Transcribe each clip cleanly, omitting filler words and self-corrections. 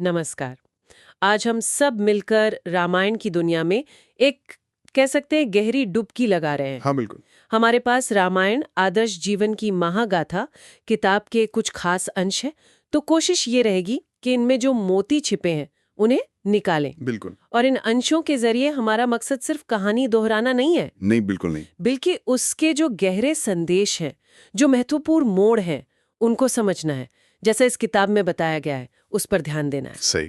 नमस्कार। आज हम सब मिलकर रामायण की दुनिया में एक कह सकते हैं गहरी डुबकी लगा रहे हैं। हाँ बिल्कुल। हमारे पास रामायण आदर्श जीवन की महागाथा किताब के कुछ खास अंश हैं, तो कोशिश ये रहेगी कि इनमें जो मोती छिपे हैं उन्हें निकालें। बिल्कुल और इन अंशों के जरिए हमारा मकसद सिर्फ कहानी दोहराना नहीं है, नहीं, बिल्कुल नहीं। बल्कि उसके जो गहरे संदेश हैं, जो महत्वपूर्ण मोड़ हैं, उनको समझना है। जैसा इस किताब में बताया गया है, उस पर ध्यान देना है। सही।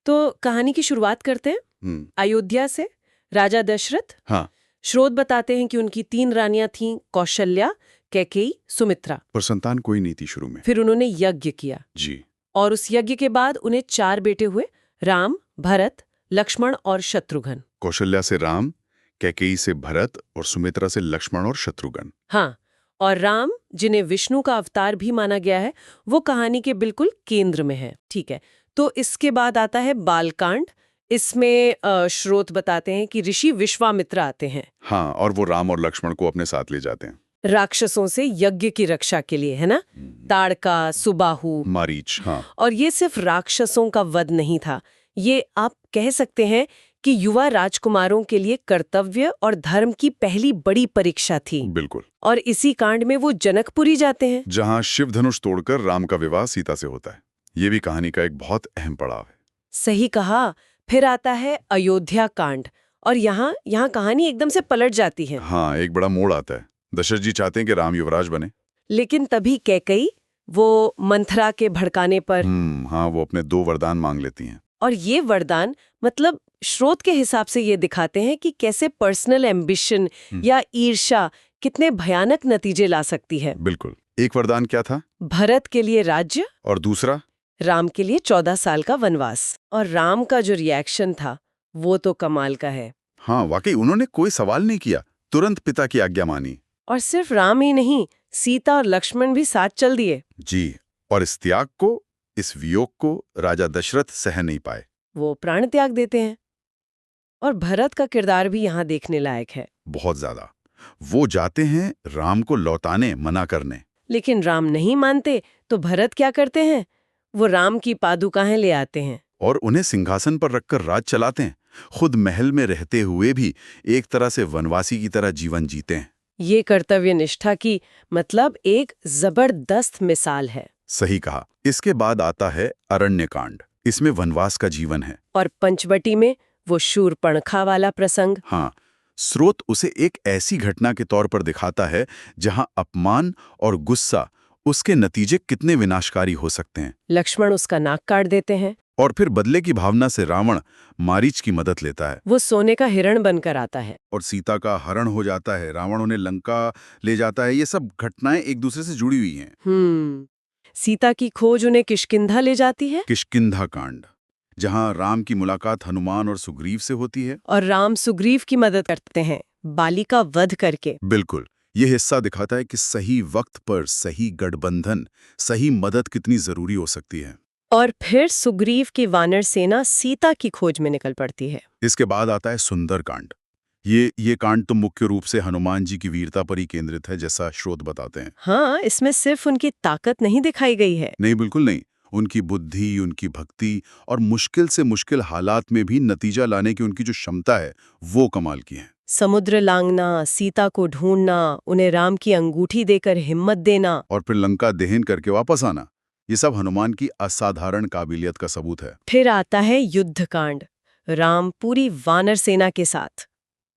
तो कहानी की शुरुआत करते हैं अयोध्या से। राजा दशरथ। हाँ, स्रोत बताते हैं कि उनकी 3 रानियां थीं, कौशल्या, कैकेयी, सुमित्रा। पर संतान कोई नहीं थी शुरू में। फिर उन्होंने यज्ञ किया जी। और उस यज्ञ के बाद उन्हें 4 बेटे हुए, राम, भरत, लक्ष्मण और शत्रुघ्न। कौशल्या से राम, कैकेयी से भरत और सुमित्रा से लक्ष्मण और शत्रुघ्न। हाँ, और राम, जिन्हें विष्णु का अवतार भी माना गया है, वो कहानी के बिल्कुल केंद्र में है। ठीक है, तो इसके बाद आता है बालकांड। इसमें स्रोत बताते हैं कि ऋषि विश्वामित्र आते हैं हाँ, और वो राम और लक्ष्मण को अपने साथ ले जाते हैं। राक्षसों से यज्ञ की रक्षा के लिए, है ना। ताड़का, सुबाहु। मारीच। हाँ और ये सिर्फ राक्षसों का वध नहीं था, ये आप कह सकते हैं कि युवा राजकुमारों के लिए कर्तव्य और धर्म की पहली बड़ी परीक्षा थी। बिल्कुल। और इसी कांड में वो जनकपुरी जाते हैं, जहाँ शिव धनुष तोड़कर राम का विवाह सीता से होता है। ये भी कहानी का एक बहुत अहम पड़ाव है। सही कहा। फिर आता है अयोध्या कांड, और यहाँ कहानी एकदम से पलट जाती है। हाँ, एक बड़ा मोड़ आता है। दशरथ जी चाहते हैं कि राम युवराज बने। लेकिन तभी कैकेयी, वो मंथरा के भड़काने पर। हाँ, वो अपने 2 वरदान मांग लेती हैं। और ये वरदान, मतलब स्रोत के हिसाब से ये दिखाते हैं कि कैसे पर्सनल एम्बिशन या ईर्ष्या कितने भयानक नतीजे ला सकती है। बिल्कुल। एक वरदान क्या था? भरत के लिए राज्य, और दूसरा? राम के लिए 14 साल का वनवास। और राम का जो रिएक्शन था वो तो कमाल का है। हाँ, वाकई उन्होंने कोई सवाल नहीं किया, तुरंत पिता की आज्ञा मानी। और सिर्फ राम ही नहीं, सीता और लक्ष्मण भी साथ चल दिए। जी। और इस त्याग को, इस वियोग को राजा दशरथ सह नहीं पाए। वो प्राण त्याग देते हैं। और भरत का किरदार भी यहाँ देखने लायक है। बहुत ज्यादा। वो जाते हैं राम को लौटाने, मना करने। लेकिन राम नहीं मानते, तो भरत क्या करते हैं? वो राम की पादुकाएं ले आते हैं और उन्हें सिंहासन पर रखकर राज चलाते हैं। खुद महल में रहते हुए भी एक तरह से वनवासी की तरह जीवन जीते हैं। ये कर्तव्य निष्ठा की मतलब एक जबरदस्त मिसाल है। सही कहा। इसके बाद आता है अरण्यकांड। इसमें वनवास का जीवन है। और पंचवटी में वो शूरपणखा वाला प्रसंग। हाँ, स्रोत उसे एक ऐसी घटना के तौर पर दिखाता है जहां अपमान और गुस्सा, उसके नतीजे कितने विनाशकारी हो सकते हैं। लक्ष्मण उसका नाक काट देते हैं। और फिर बदले की भावना से रावण मारीच की मदद लेता है। वो सोने का हिरण बनकर आता है। और सीता का हरण हो जाता है, रावण उन्हें लंका ले जाता है। ये सब घटनाएं एक दूसरे से जुड़ी हुई हैं। सीता की खोज उन्हें किष्किंधा ले जाती है। किष्किंधा कांड, जहां राम की मुलाकात हनुमान और सुग्रीव से होती है। और राम सुग्रीव की मदद करते हैं, बाली का वध करके। बिल्कुल। ये हिस्सा दिखाता है कि सही वक्त पर सही गठबंधन, सही मदद कितनी जरूरी हो सकती है। और फिर सुग्रीव की वानर सेना सीता की खोज में निकल पड़ती है। इसके बाद आता है सुंदर कांड। ये कांड तो मुख्य रूप से हनुमान जी की वीरता पर ही केंद्रित है, जैसा स्रोत बताते हैं। हाँ, इसमें सिर्फ उनकी ताकत नहीं दिखाई गई है। नहीं, बिल्कुल नहीं। उनकी बुद्धि, उनकी भक्ति और मुश्किल से मुश्किल हालात में भी नतीजा लाने की उनकी जो क्षमता है, वो कमाल की है। समुद्र लांघना, सीता को ढूंढना, उन्हें राम की अंगूठी देकर हिम्मत देना, और फिर लंका दहन करके वापस आना, ये सब हनुमान की असाधारण काबिलियत का सबूत है। फिर आता है युद्धकांड। राम पूरी वानर सेना के साथ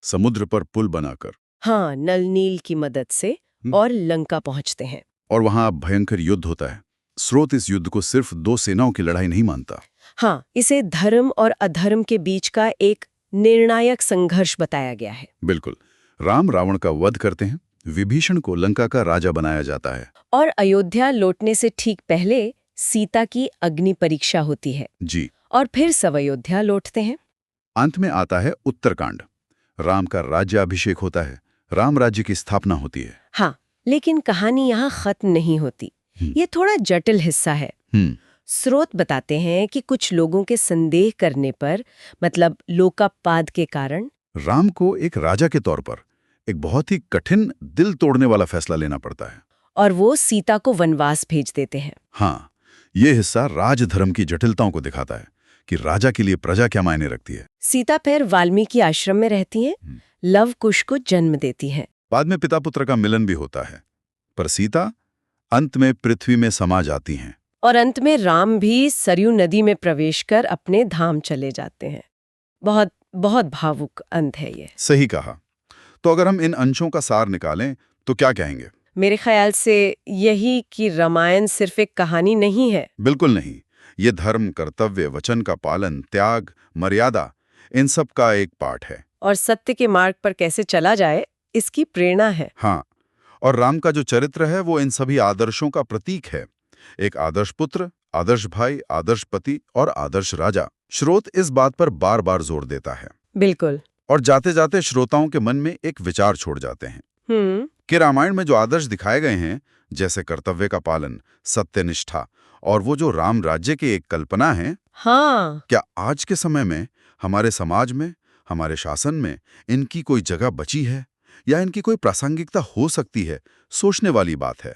समुद्र पर पुल बनाकर, हाँ, नल नील की मदद से और लंका पहुंचते हैं। और वहां भयंकर युद्ध होता है। स्रोत इस युद्ध को सिर्फ 2 सेनाओं की लड़ाई नहीं मानता। हाँ, इसे धर्म और अधर्म के बीच का एक निर्णायक संघर्ष बताया गया है। बिल्कुल। राम रावण का वध करते हैं, विभीषण को लंका का राजा बनाया जाता है। और अयोध्या लौटने से ठीक पहले सीता की अग्नि परीक्षा होती है। जी। और फिर सब अयोध्या लौटते हैं। अंत में आता है उत्तरकांड। राम का राज्याभिषेक होता है, राम राज्य की स्थापना होती है। हाँ, लेकिन कहानी यहाँ खत्म नहीं होती। ये थोड़ा जटिल हिस्सा है। स्रोत बताते हैं कि कुछ लोगों के संदेह करने पर, मतलब लोकापाद के कारण, राम को एक राजा के तौर पर एक बहुत ही कठिन, दिल तोड़ने वाला फैसला लेना पड़ता है। और वो सीता को वनवास भेज देते हैं। हाँ, ये हिस्सा राजधर्म की जटिलताओं को दिखाता है कि राजा के लिए प्रजा क्या मायने रखती है। सीता फिर वाल्मीकि आश्रम में रहती हैं, लव कुश को जन्म देती हैं। बाद में पिता पुत्र का मिलन भी होता है, पर सीता अंत में पृथ्वी में समा जाती हैं। और अंत में राम भी सरयू नदी में प्रवेश कर अपने धाम चले जाते हैं। बहुत बहुत भावुक अंत है ये। सही कहा। तो अगर हम इन अंशों का सार निकालें तो क्या कहेंगे? मेरे ख्याल से यही कि रामायण सिर्फ एक कहानी नहीं है। बिल्कुल नहीं। ये धर्म, कर्तव्य, वचन का पालन, त्याग, मर्यादा, इन सब का एक पाठ है। और सत्य के मार्ग पर कैसे चला जाए, इसकी प्रेरणा है। हाँ, और राम का जो चरित्र है वो इन सभी आदर्शों का प्रतीक है। एक आदर्श पुत्र, आदर्श भाई, आदर्श पति और आदर्श राजा। स्रोत इस बात पर बार बार जोर देता है। बिल्कुल। और जाते जाते श्रोताओं के मन में एक विचार छोड़ जाते हैं कि रामायण में जो आदर्श दिखाए गए हैं, जैसे कर्तव्य का पालन, सत्यनिष्ठा और वो जो राम राज्य की एक कल्पना है, हाँ, क्या आज के समय में हमारे समाज में, हमारे शासन में इनकी कोई जगह बची है या इनकी कोई प्रासंगिकता हो सकती है? सोचने वाली बात है।